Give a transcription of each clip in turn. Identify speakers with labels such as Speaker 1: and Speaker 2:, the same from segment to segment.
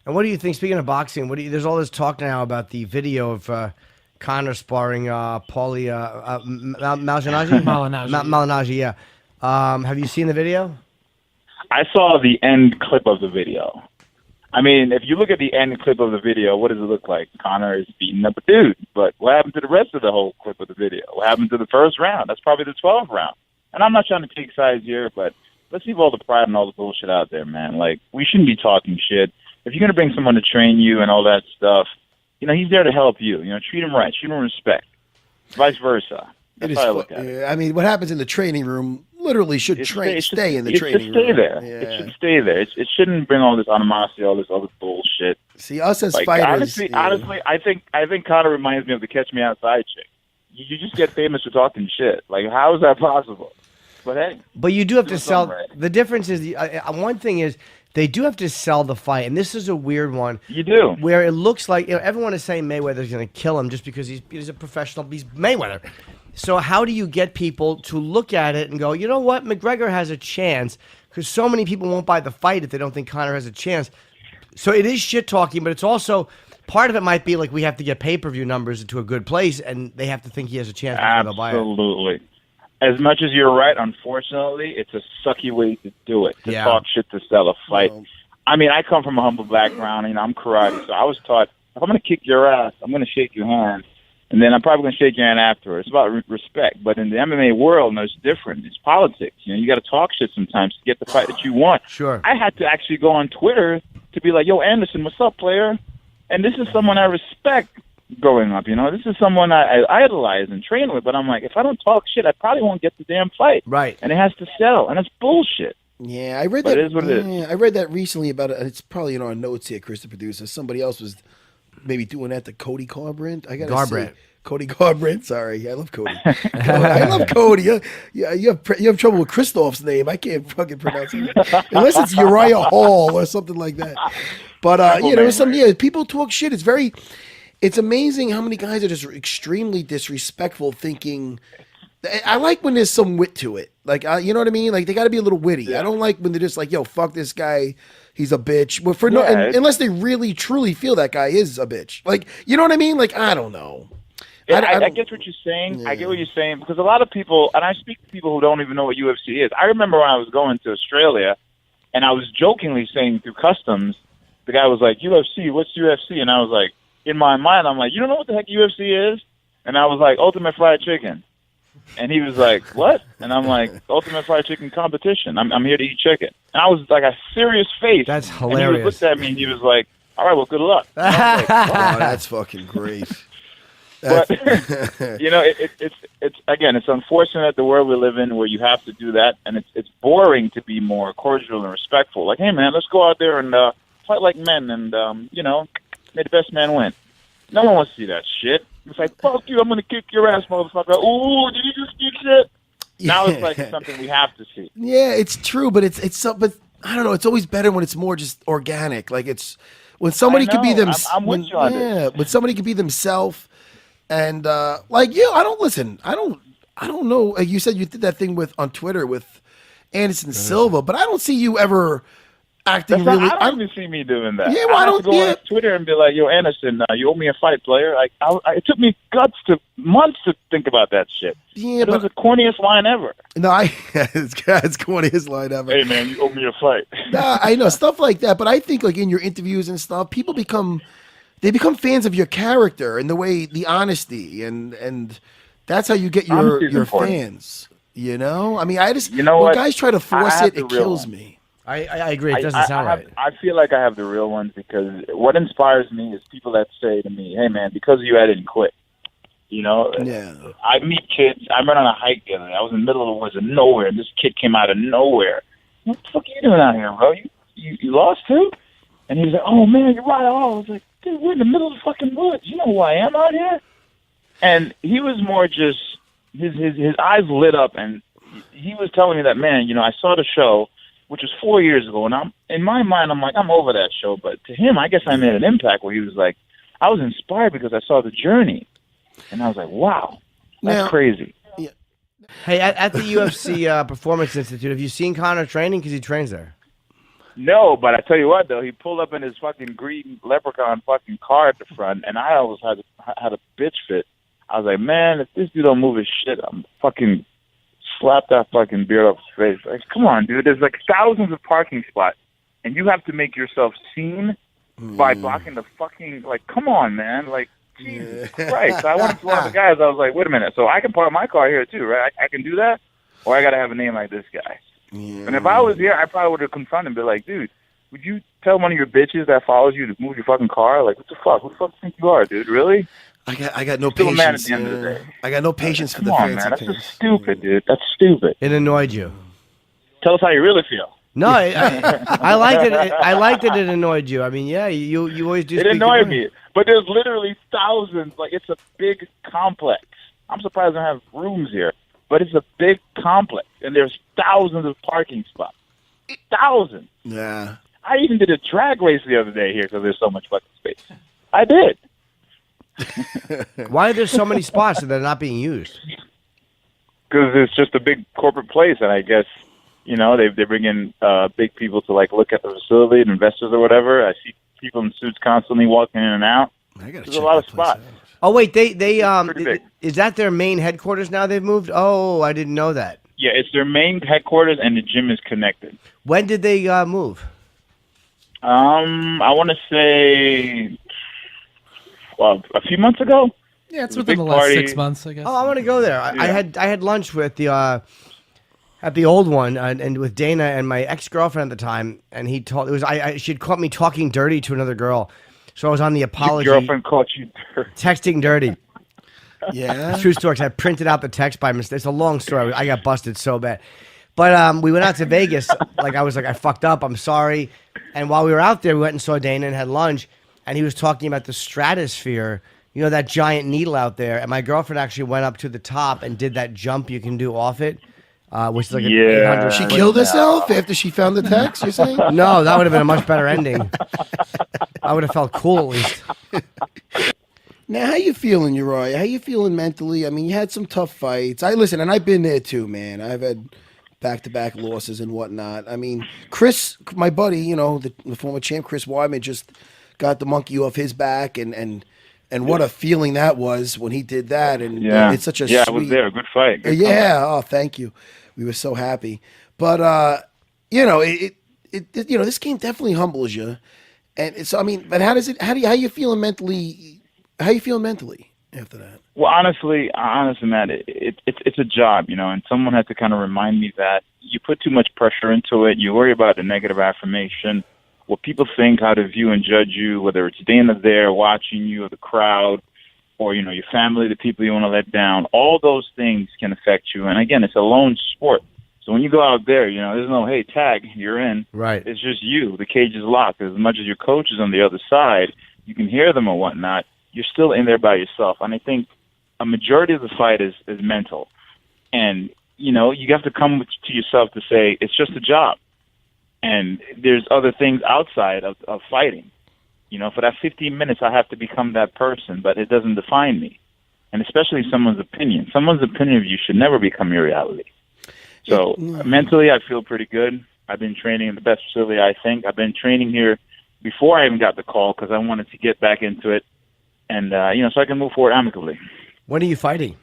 Speaker 1: And what do you think? Speaking of boxing, there's all this talk now about the video of Conor sparring Paulie Malignaggi?
Speaker 2: Malignaggi.
Speaker 1: Malignaggi, yeah. Have you seen the video?
Speaker 3: I saw the end clip of the video. I mean, if you look at the end clip of the video, what does it look like? Conor is beating up a dude. But what happened to the rest of the whole clip of the video? What happened to the first round? That's probably the 12th round. And I'm not trying to take sides here, but let's leave all the pride and all the bullshit out there, man. Like, we shouldn't be talking shit. If you're going to bring someone to train you and all that stuff, he's there to help you. Treat him right. Treat him with respect. Vice versa. That's how I look at it.
Speaker 4: I mean, what happens in the training room literally should stay in the training room.
Speaker 3: It should stay there.
Speaker 4: Yeah.
Speaker 3: It should stay there. It shouldn't bring all this animosity, all this other bullshit.
Speaker 4: See, us as fighters.
Speaker 3: Honestly, I think Conor reminds me of the Catch Me Outside chick. You just get famous for talking shit. Like, how is that possible? But hey.
Speaker 1: But you do have to sell. Right. The difference is, one thing is, they do have to sell the fight, and this is a weird one.
Speaker 3: You do.
Speaker 1: Where it looks like everyone is saying Mayweather's going to kill him just because he's a professional. He's Mayweather. So how do you get people to look at it and go, you know what, McGregor has a chance? Because so many people won't buy the fight if they don't think Conor has a chance. So it is shit talking, but it's also part of it might be like we have to get pay-per-view numbers to a good place, and they have to think he has a chance before they'll buy it.
Speaker 3: Absolutely. As much as you're right, unfortunately, it's a sucky way to do it, to talk shit to sell a fight. Well, I mean, I come from a humble background. I'm karate, so I was taught, if I'm going to kick your ass, I'm going to shake your hand, and then I'm probably going to shake your hand afterwards. It's about respect. But in the MMA world, no, it's different. It's politics. You got to talk shit sometimes to get the fight that you want.
Speaker 1: Sure.
Speaker 3: I had to actually go on Twitter to be like, yo, Anderson, what's up, player? And this is someone I respect growing up, This is someone I idolize and train with. But I'm like, if I don't talk shit, I probably won't get the damn fight.
Speaker 1: Right.
Speaker 3: And it has to sell. And it's bullshit.
Speaker 4: Yeah, I read
Speaker 3: but
Speaker 4: that.
Speaker 3: It is what it is.
Speaker 4: I read that recently about it. It's probably in our notes here, Chris, the producer. Somebody else was maybe doing that to Cody Garbrandt. I gotta say, Cody Garbrandt. Sorry, I love Cody. I love Cody. You have trouble with Christoph's name. I can't fucking pronounce it unless it's Uriah Hall or something like that. But people talk shit. It's amazing how many guys are just extremely disrespectful, thinking. I like when there's some wit to it. Like, you know what I mean? Like, they got to be a little witty. Yeah. I don't like when they're just like, yo, fuck this guy. He's a bitch. But unless they really, truly feel that guy is a bitch. Like, you know what I mean? Like, I don't know.
Speaker 3: I get what you're saying. Yeah. I get what you're saying. Because a lot of people, and I speak to people who don't even know what UFC is. I remember when I was going to Australia, and I was jokingly saying through customs, the guy was like, UFC, what's UFC? And I was like, in my mind, I'm like, you don't know what the heck UFC is? And I was like, Ultimate Fried Chicken. And he was like, what? And I'm like, Ultimate Fried Chicken competition. I'm here to eat chicken. And I was like a serious face.
Speaker 1: That's hilarious.
Speaker 3: And he looked at me and he was like, all right, well, good luck.
Speaker 4: Like, that's fucking great.
Speaker 3: But, it's again, it's unfortunate the world we live in where you have to do that. And it's boring to be more cordial and respectful. Like, hey, man, let's go out there and fight like men and, may the best man win. No one wants to see that shit. It's like, fuck you, I'm going to kick your ass, motherfucker. Ooh, did you just speak shit? Yeah. Now it's like something we have to see.
Speaker 4: Yeah, it's true, but but I don't know. It's always better when it's more just organic. Like it's when somebody can be themselves.
Speaker 3: I'm with you on this.
Speaker 4: When somebody can be themselves, and I don't know. Like you said, you did that thing on Twitter with Anderson Silva, but I don't see you ever acting really.
Speaker 3: I don't even see me doing that.
Speaker 4: Yeah, well, I don't
Speaker 3: go on Twitter and be like, "Yo, Anderson, you owe me a fight, player." Like, it took me months to think about that shit.
Speaker 4: Yeah,
Speaker 3: but it was the corniest line ever.
Speaker 4: No, it's corniest line ever.
Speaker 3: Hey, man, you owe me a fight.
Speaker 4: Nah, I know stuff like that, but I think like in your interviews and stuff, people become fans of your character and the honesty, and that's how you get your fans. You know, I mean, when guys try to force it kills me.
Speaker 1: I agree. It doesn't sound right.
Speaker 3: I feel like I have the real ones because what inspires me is people that say to me, hey, man, because of you, I didn't quit.
Speaker 4: Yeah.
Speaker 3: I meet kids. I went on a hike the other day. I was in the middle of the woods of nowhere, and this kid came out of nowhere. What the fuck are you doing out here, bro? You lost too? And he was like, oh, man, you're right. I was like, dude, we're in the middle of the fucking woods. You know who I am out here? And he was more just, his eyes lit up, and he was telling me that, man, I saw the show, which was 4 years ago, and in my mind, I'm like, I'm over that show. But to him, I guess I made an impact where he was like, I was inspired because I saw the journey. And I was like, wow, that's crazy.
Speaker 4: Yeah.
Speaker 1: Hey, at the UFC Performance Institute, have you seen Conor training? Because he trains there.
Speaker 3: No, but I tell you what, though, he pulled up in his fucking green leprechaun fucking car at the front, and I always had a bitch fit. I was like, man, if this dude don't move his shit, I'm fucking slap that fucking beard off his face. Like, come on, dude. There's like thousands of parking spots, and you have to make yourself seen by blocking the fucking, like, come on, man. Like, Jesus Christ. I went to one of the guys. I was like, wait a minute. So I can park my car here, too, right? I can do that? Or I got to have a name like this guy? Yeah. And if I was here, I probably would have confronted him and be like, dude, would you tell one of your bitches that follows you to move your fucking car? Like, what the fuck? Who the fuck do you think you are, dude? Really?
Speaker 4: I got no
Speaker 3: Still
Speaker 4: patience.
Speaker 3: a man at the end of the day.
Speaker 4: I got no patience for
Speaker 3: Come
Speaker 4: the
Speaker 3: on,
Speaker 4: fancy
Speaker 3: man. That's
Speaker 4: things.
Speaker 3: just stupid, dude. That's stupid.
Speaker 1: It annoyed you.
Speaker 3: Tell us how you really feel.
Speaker 1: No, I liked it. I liked that it annoyed you. I mean, yeah, you always do.
Speaker 3: It annoyed me. But there's literally thousands. Like, it's a big complex. I'm surprised I don't have rooms here. But it's a big complex, and there's thousands of parking spots. Thousands.
Speaker 4: Yeah.
Speaker 3: I even did a drag race the other day here because there's so much fucking space. I did.
Speaker 1: Why are there so many spots that they're not being used?
Speaker 3: Because it's just a big corporate place, and I guess, you know, they bring in big people to, like, look at the facility and investors or whatever. I see people in suits constantly walking in and out. There's a lot of spots.
Speaker 1: Oh wait, they is that their main headquarters now? They've moved. Oh, I didn't know that.
Speaker 3: Yeah, it's their main headquarters, and the gym is connected.
Speaker 1: When did they move?
Speaker 3: I want to say a few months ago.
Speaker 2: Yeah, it's within the last 6 months, I guess.
Speaker 1: Oh, I want to go there. I had lunch with the at the old one and with Dana and my ex-girlfriend at the time, and he told she'd caught me talking dirty to another girl. So I was on the apology.
Speaker 3: Your girlfriend caught you dirty.
Speaker 1: Texting dirty.
Speaker 4: Yeah.
Speaker 1: True story. 'Cause I printed out the text by mistake. It's a long story. I got busted so bad. But we went out to Vegas. I was like, I fucked up. I'm sorry. And while we were out there, we went and saw Dana and had lunch. And he was talking about the stratosphere. You know, that giant needle out there. And my girlfriend actually went up to the top and did that jump you can do off it. Which is like an 800.
Speaker 4: She killed herself after she found the text, you're saying?
Speaker 1: No, that would have been a much better ending. I would have felt cool at least.
Speaker 4: Now, how you feeling, Uriah? How you feeling mentally? I mean, you had some tough fights. And I've been there too, man. I've had back-to-back losses and whatnot. I mean, Chris, my buddy, you know, the former champ, Chris Weidman, just got the monkey off his back, and what a feeling that was when he did that. And it's such a sweet...
Speaker 3: I was there. Good fight. Good
Speaker 4: yeah.
Speaker 3: comeback.
Speaker 4: Oh, thank you. We were so happy. But you know, it you know, this game definitely humbles you. And so I mean, but how you feeling mentally? How you feeling mentally after that?
Speaker 3: Well, honestly, Matt, it's a job, you know, and someone had to kind of remind me that you put too much pressure into it. You worry about the negative affirmation, what people think, how to view and judge you, whether it's Dana there watching you or the crowd, or, you know, your family, the people you want to let down. All those things can affect you. And again, it's a lone sport. So when you go out there, you know, there's no, hey, tag, you're in.
Speaker 1: Right.
Speaker 3: It's just you. The cage is locked. As much as your coach is on the other side, you can hear them or whatnot, you're still in there by yourself. And I think a majority of the fight is mental. And, you know, you have to come to yourself to say, it's just a job. And there's other things outside of fighting. You know, for that 15 minutes, I have to become that person, but it doesn't define me. And especially someone's opinion. Someone's opinion of you should never become your reality. So mentally, I feel pretty good. I've been training in the best facility, I think. I've been training here before I even got the call because I wanted to get back into it. And, you know, so I can move forward amicably.
Speaker 1: When are you fighting?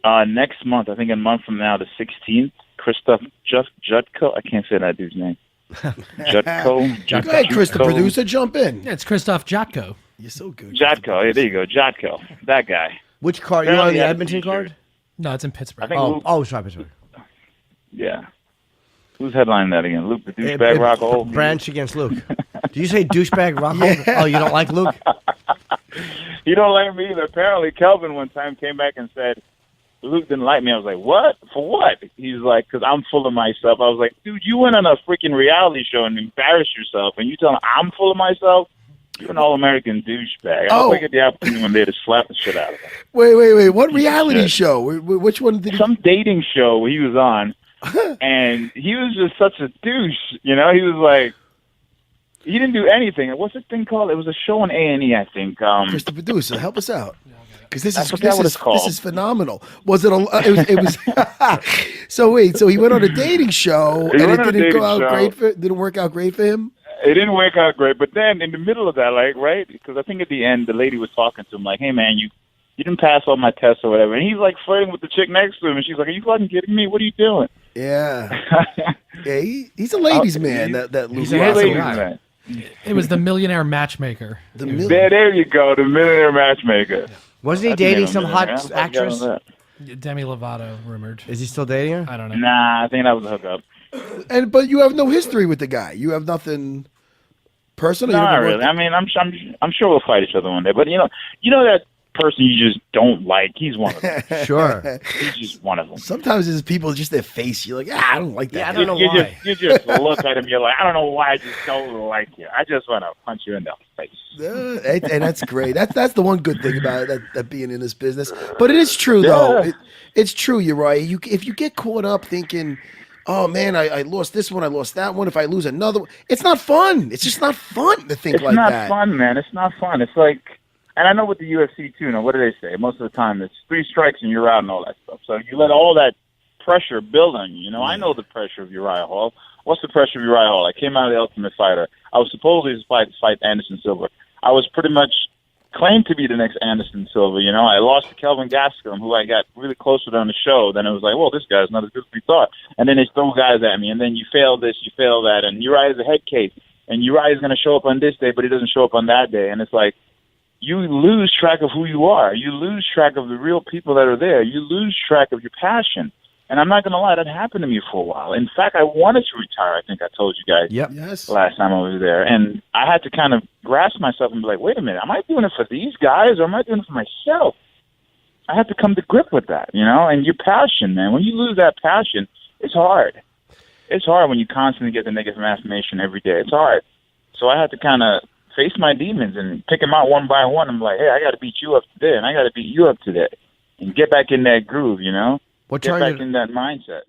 Speaker 3: Next month, I think a month from now, the 16th, Christoph Jutko. I can't say that dude's name. Jutko.
Speaker 4: Go ahead, Chris, the producer, jump in.
Speaker 2: Yeah, it's Christoph Jotko.
Speaker 4: You're so good.
Speaker 3: Jotko. Yeah, there you go. Jotko. That guy.
Speaker 1: Which card? You're on the Edmonton card?
Speaker 2: No, it's in Pittsburgh.
Speaker 3: I think
Speaker 1: sorry, Pittsburgh.
Speaker 3: Yeah. Who's headlining that again? Luke, the douchebag Rockhold?
Speaker 1: Branch against Luke. Did you say douchebag Rockhold? Yeah. Oh, you don't like Luke?
Speaker 3: You don't like me either. Apparently, Kelvin one time came back and said, Luke didn't like me. I was like, what? For what? He's like, because I'm full of myself. I was like, dude, you went on a freaking reality show and embarrassed yourself, and you tell him I'm full of myself? You're an all-American douchebag. I'll get the opportunity one day to slap the shit out of him.
Speaker 4: Wait. What reality show? Which one did he...
Speaker 3: Some dating show where he was on, and he was just such a douche. You know, he was like, He didn't do anything. What's this thing called? It was a show on A&E, I think.
Speaker 4: Chris, the producer, help us out. Because
Speaker 3: I forgot what it's called.
Speaker 4: This is phenomenal. Was it? It was. So wait. So he went on a dating show, and it didn't go out great. Didn't work out great for him.
Speaker 3: It didn't work out great. But then in the middle of that, like, right? Because I think at the end, the lady was talking to him, like, "Hey, man, you didn't pass all my tests or whatever." And he's like flirting with the chick next to him, and she's like, "Are you fucking kidding me? What are you doing?"
Speaker 4: Yeah. Yeah. He's a ladies' man. That
Speaker 1: he's
Speaker 4: Lou
Speaker 1: a handsome
Speaker 3: ladies'
Speaker 1: guy.
Speaker 3: man.
Speaker 2: It was the millionaire matchmaker.
Speaker 3: There you go, the millionaire matchmaker.
Speaker 1: Wasn't he
Speaker 3: That's the name
Speaker 1: dating
Speaker 3: of
Speaker 1: some
Speaker 3: it,
Speaker 1: hot
Speaker 3: man. I
Speaker 1: actress?
Speaker 3: forgot that.
Speaker 2: Demi Lovato, rumored.
Speaker 1: Is he still dating her?
Speaker 2: I don't know.
Speaker 3: Nah, I think that was a hookup.
Speaker 4: But you have no history with the guy. You have nothing personal.
Speaker 3: Not really. I mean, I'm sure we'll fight each other one day. But you know that person you just don't like. He's one of them.
Speaker 1: Sure.
Speaker 3: He's just one of them.
Speaker 4: Sometimes it's people, just their face. You're like, I don't like that.
Speaker 1: Yeah, I don't know
Speaker 3: You
Speaker 1: why.
Speaker 3: just look at him. You're like, I don't know why I just don't like you. I just want to punch you in the face.
Speaker 4: And that's great. That's the one good thing about it, that being in this business. But it is true though. It's true. You're right. If you get caught up thinking, oh man, I lost this one, I lost that one. If I lose another one, it's not fun. It's just not fun to think like that.
Speaker 3: It's not fun, man. It's not fun. It's like, and I know with the UFC too. Now, what do they say? Most of the time, it's 3 strikes and you're out and all that stuff. So you let all that pressure build on you. You know, I know the pressure of Uriah Hall. What's the pressure of Uriah Hall? I came out of the Ultimate Fighter. I was supposedly to fight Anderson Silva. I was pretty much claimed to be the next Anderson Silva. You know, I lost to Kelvin Gastelum, who I got really close with on the show. Then it was like, well, this guy's not as good as we thought. And then they throw guys at me, and then you fail this, you fail that, and Uriah's a head case. And Uriah's going to show up on this day, but he doesn't show up on that day. And it's like, you lose track of who you are. You lose track of the real people that are there. You lose track of your passion. And I'm not going to lie, that happened to me for a while. In fact, I wanted to retire. I think I told you guys
Speaker 4: Yes.
Speaker 3: last time I was there. And I had to kind of grasp myself and be like, wait a minute, am I doing it for these guys or am I doing it for myself? I had to come to grip with that, you know? And your passion, man, when you lose that passion, it's hard. It's hard when you constantly get the negative affirmation every day. It's hard. So I had to kind of face my demons and pick them out one by one. I'm like, hey, I got to beat you up today, and I got to beat you up today, and get back in that groove, you know? Get back in that mindset.